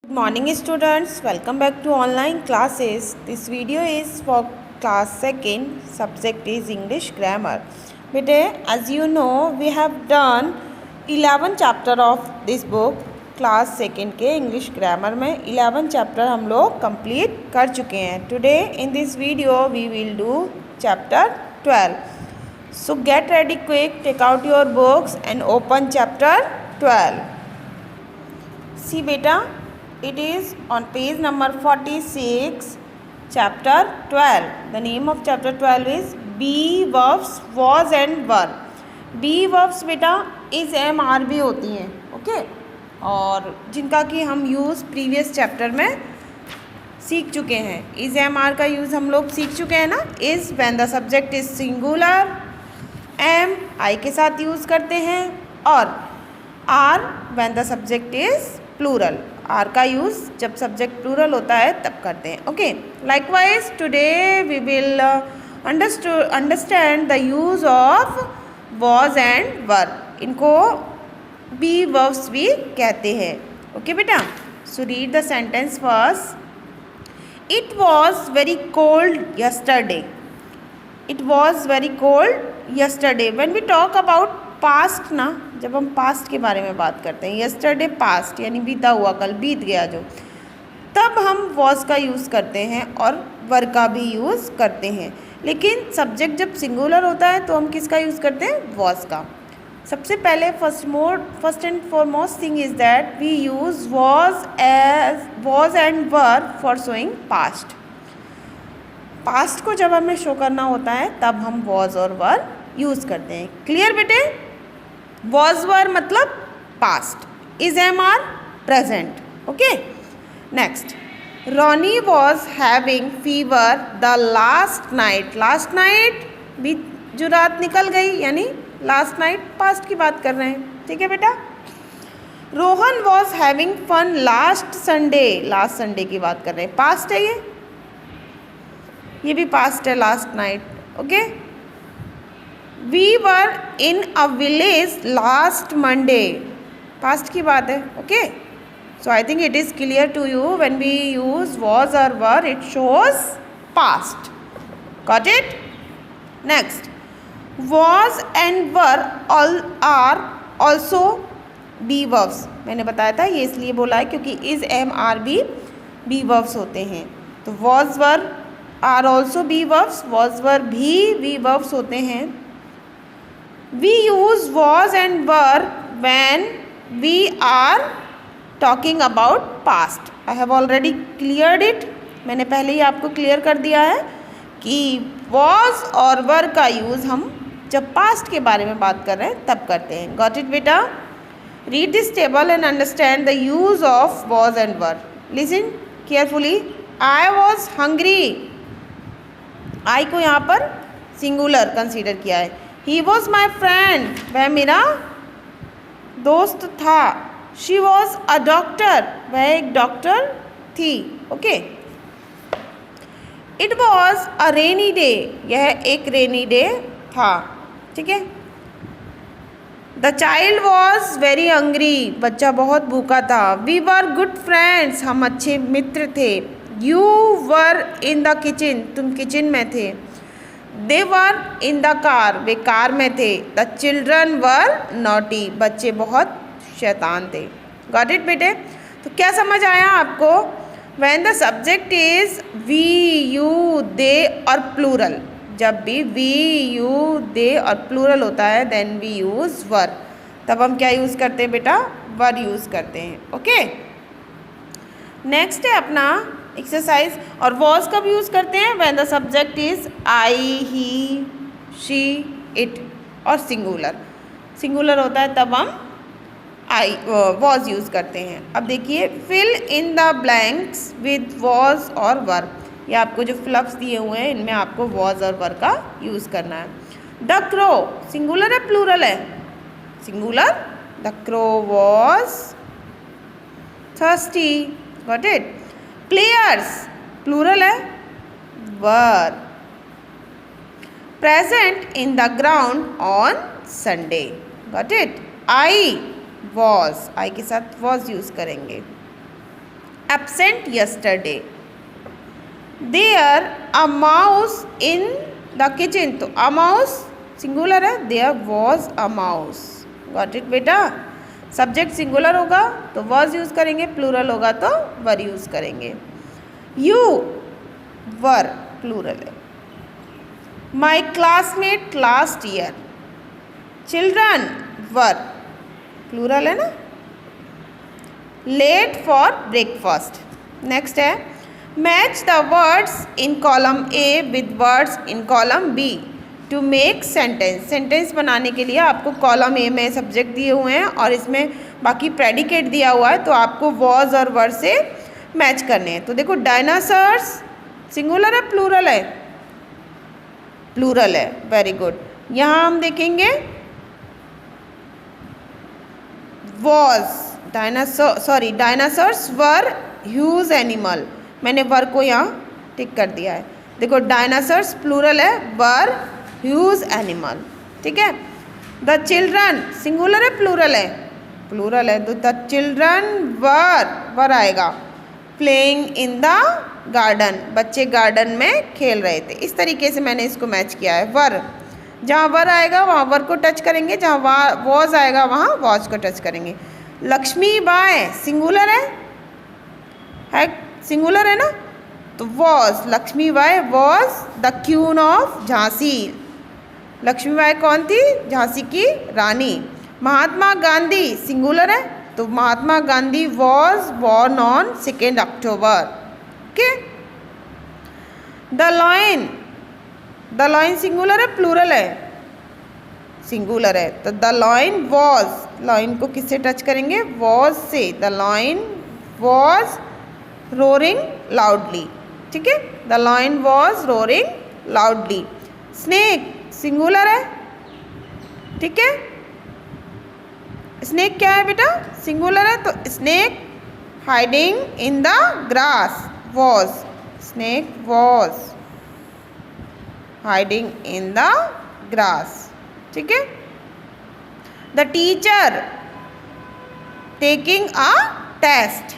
Good morning students, welcome back to online classes. This video is for class 2nd, subject is English grammar. बेटे, as you know we have done 11 chapter of this book. Class 2nd के English grammar में 11 chapter हम लोग complete कर चुके हैं. Today in this video we will do chapter 12. So get ready quick, take out your books and open chapter 12. See beta, it is on page number 46, chapter 12. The name of chapter 12 is be verbs was and were. be verbs बेटा is am are भी होती हैं, okay और जिनका कि हम use previous chapter में सीख चुके हैं. is am are का यूज़ हम लोग सीख चुके हैं ना. is when the subject is singular, am I के साथ यूज़ करते हैं और are when the subject is plural. Are का यूज़ जब सब्जेक्ट प्लूरल होता है तब करते हैं. Okay, likewise today we will understand the use of was and were. इनको बी वर्ब्स भी कहते हैं. ओके बेटा, so read the sentence first. It was very cold yesterday. It was very cold yesterday. When we talk about past ना, जब हम past के बारे में बात करते हैं, यस्टरडे पास्ट यानी बीता हुआ, कल बीत गया जो, तब हम वॉज का यूज़ करते हैं और वर का भी यूज़ करते हैं. लेकिन सब्जेक्ट जब सिंगुलर होता है तो हम किसका यूज़ करते हैं? वॉज का. सबसे पहले first and foremost thing is that we use was and were for showing past. Past को जब हमें शो करना होता है तब हम वॉज और वर यूज़ करते हैं. क्लियर बेटे? वॉज वर मतलब past, is am are present. Okay, next. Ronnie was having fever the last night. Last night भी जो रात निकल गई यानी लास्ट नाइट पास्ट की बात कर रहे हैं. ठीक है बेटा. Rohan was having fun last Sunday. Last Sunday की बात कर रहे हैं, पास्ट है ये भी पास्ट है. Last night. Okay. We were in a village last Monday. Past की बात है. Okay. So I think it is clear to you when we use was or were, it shows past. Got it? Next. Was and were all are also be verbs. मैंने बताया था ये इसलिए बोला है क्योंकि is am are भी be verbs होते हैं. तो was were are also be verbs. was were भी be verbs होते हैं. We use was and were when we are talking about past. I have already cleared it. मैंने पहले ही आपको क्लियर कर दिया है कि was और were का यूज़ हम जब past के बारे में बात कर रहे हैं तब करते हैं. Got it बेटा? Read this table and understand the use of was and were. Listen carefully. I was hungry. I को यहाँ पर सिंगुलर कंसीडर किया है. He was my friend. वह मेरा दोस्त था. She was a doctor. वह एक डॉक्टर थी. Okay. It was a rainy day. यह एक रेनी डे था. ठीक है. The child was very hungry. बच्चा बहुत भूखा था. We were good friends. हम अच्छे मित्र थे. You were in the kitchen. तुम किचन में थे. They were in the car. Way car में थे. The children were naughty. बच्चे बहुत शैतान थे. Got it बेटे? तो क्या समझ आया आपको? When the subject is we, you, they और plural. जब भी we, you, they और plural होता है then we use were. तब हम क्या यूज़ करते हैं बेटा? were यूज़ करते हैं. ओके. नेक्स्ट है अपना एक्सरसाइज. और वॉज कब यूज़ करते हैं? When the subject is I, he, she, it और सिंगुलर. सिंगुलर होता है तब हम आई वॉज यूज़ करते हैं. अब देखिए, fill in the blanks with was और वर. ये आपको जो फ्लप्स दिए हुए हैं इनमें आपको वॉज और वर का यूज़ करना है. द क्रो सिंगुलर है प्लूरल है? Singular. The crow was thirsty. Got it? Players plural है? Were. Present in the ground on Sunday. Got it? I was, I के साथ वॉज यूज़ करेंगे. absent yesterday. There a mouse in the kitchen. तो a mouse singular है, there was a mouse. Got it बेटा? Subject singular होगा तो was use करेंगे, plural होगा तो were यूज़ करेंगे. You were प्लूरल है. My classmate last year. Children were plural है ना. Late for breakfast. Next है match the words in column A with words in column B to make sentence. Sentence बनाने के लिए आपको column A में subject दिए हुए हैं और इसमें बाकी प्रेडिकेट दिया हुआ है, तो आपको वॉज और वर से मैच करने हैं. तो देखो डायनासोर्स सिंगुलर है प्लूरल है? प्लूरल है. Very good. यहाँ हम देखेंगे was dinosaurs were huge animal. मैंने वर को यहाँ टिक कर दिया है. देखो डायनासोर्स प्लूरल है, वर ह्यूज एनिमल. ठीक है. द चिल्ड्रन सिंगुलर है प्लूरल है? प्लूरल है. तो द चिल्ड्रन वर आएगा. प्लेइंग इन द गार्डन, बच्चे गार्डन में खेल रहे थे. इस तरीके से मैंने इसको मैच किया है. वर, जहाँ वर आएगा वहाँ वर को टच करेंगे, जहाँ वॉज आएगा वहाँ वॉज को टच करेंगे. लक्ष्मी बाई सिंगुलर है सिंगुलर है ना, तो was. Lakshmi Bai was the queen of Jhansi. Lakshmi Bai कौन थी? झांसी की रानी. महात्मा गांधी सिंगुलर है, तो Mahatma Gandhi was born on 2 October. Okay. The lion singular है प्लूरल है? सिंगुलर है. तो द लॉयन वॉज, लॉयन को किससे टच करेंगे? वॉज से. The lion was roaring loudly. ठीक है. The lion was roaring loudly. Snake singular है. ठीक है. स्नेक क्या है बेटा? सिंगुलर है. तो snake hiding in the grass was. Snake was hiding in the grass. ठीक है. The teacher taking a test.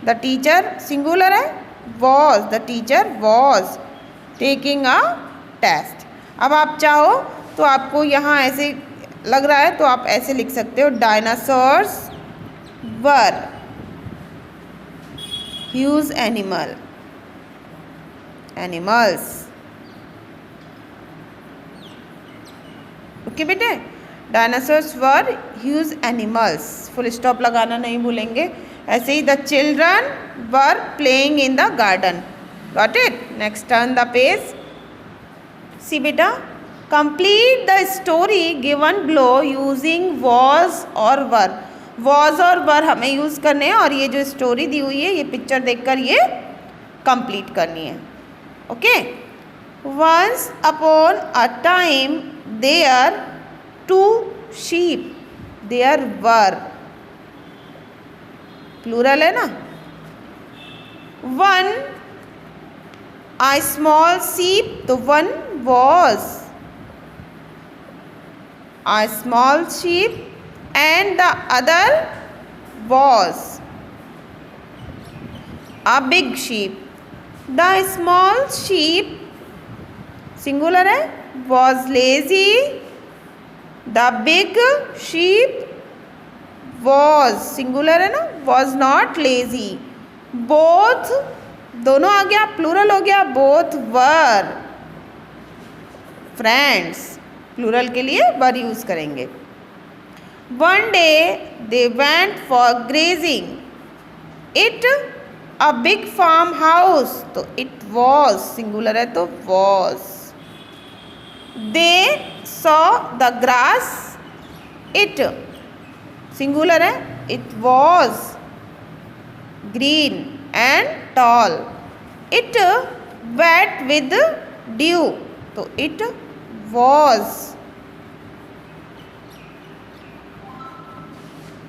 The teacher singular है, was. The teacher was taking a test. अब आप चाहो तो आपको यहाँ ऐसे लग रहा है तो आप ऐसे लिख सकते हो dinosaurs were huge animals. Okay बेटे. Dinosaurs were huge animals. Full stop लगाना नहीं भूलेंगे. ऐसे ही the children were playing in the garden. Got it. Next turn the page. See बेटा, complete the story given below using was और were. Was और वर हमें यूज़ करने हैं और ये जो स्टोरी दी हुई है ये पिक्चर देखकर ये कंप्लीट करनी है. Okay. Once upon a time there 2 sheep. There were plural है ना. 1 a small sheep, तो 1 was a small sheep and the other was a big sheep. The small sheep singular है, was lazy. The big sheep was singular है ना, was not lazy. Both दोनों आ गया, plural हो गया. both were friends. प्लूरल के लिए were use करेंगे. One day they went for grazing. It a big farm house, तो it was सिंगुलर है तो was. They saw the grass. It singular है, it was green and tall. It wet with dew, तो it was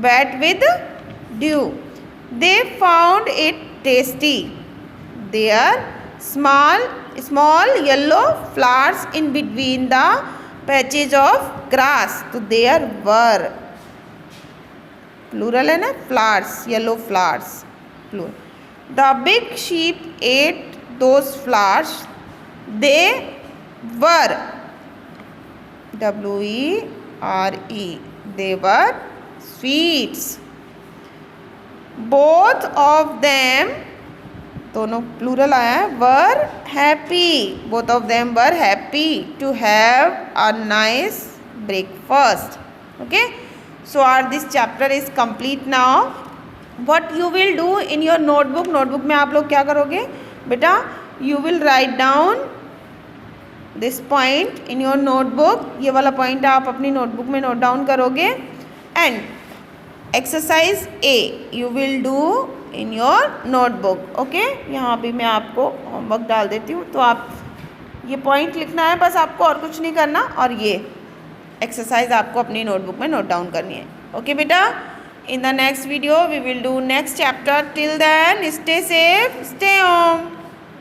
wet with dew. They found it tasty. There small yellow flowers in between the patches of grass, तो there were plural है ना, flowers, yellow flowers plural. The big sheep ate those flowers. They were WERE. They were sweets. Both of them, दोनों plural आया है, were happy. Both of them were happy to have a nice breakfast. Okay, so this chapter is complete now. What you will do in your notebook? Notebook में आप लोग क्या करोगे बेटा? You will write down this point in your notebook. ये वाला point आप अपनी notebook में note down करोगे. And exercise A you will do in your notebook. Okay, यहाँ भी मैं आपको homework डाल देती हूँ, तो आप ये point लिखना है बस आपको, और कुछ नहीं करना, और ये exercise आपको अपनी notebook में note down करनी है. Okay बेटा, in the next video we will do next chapter. Till then, stay safe, stay on.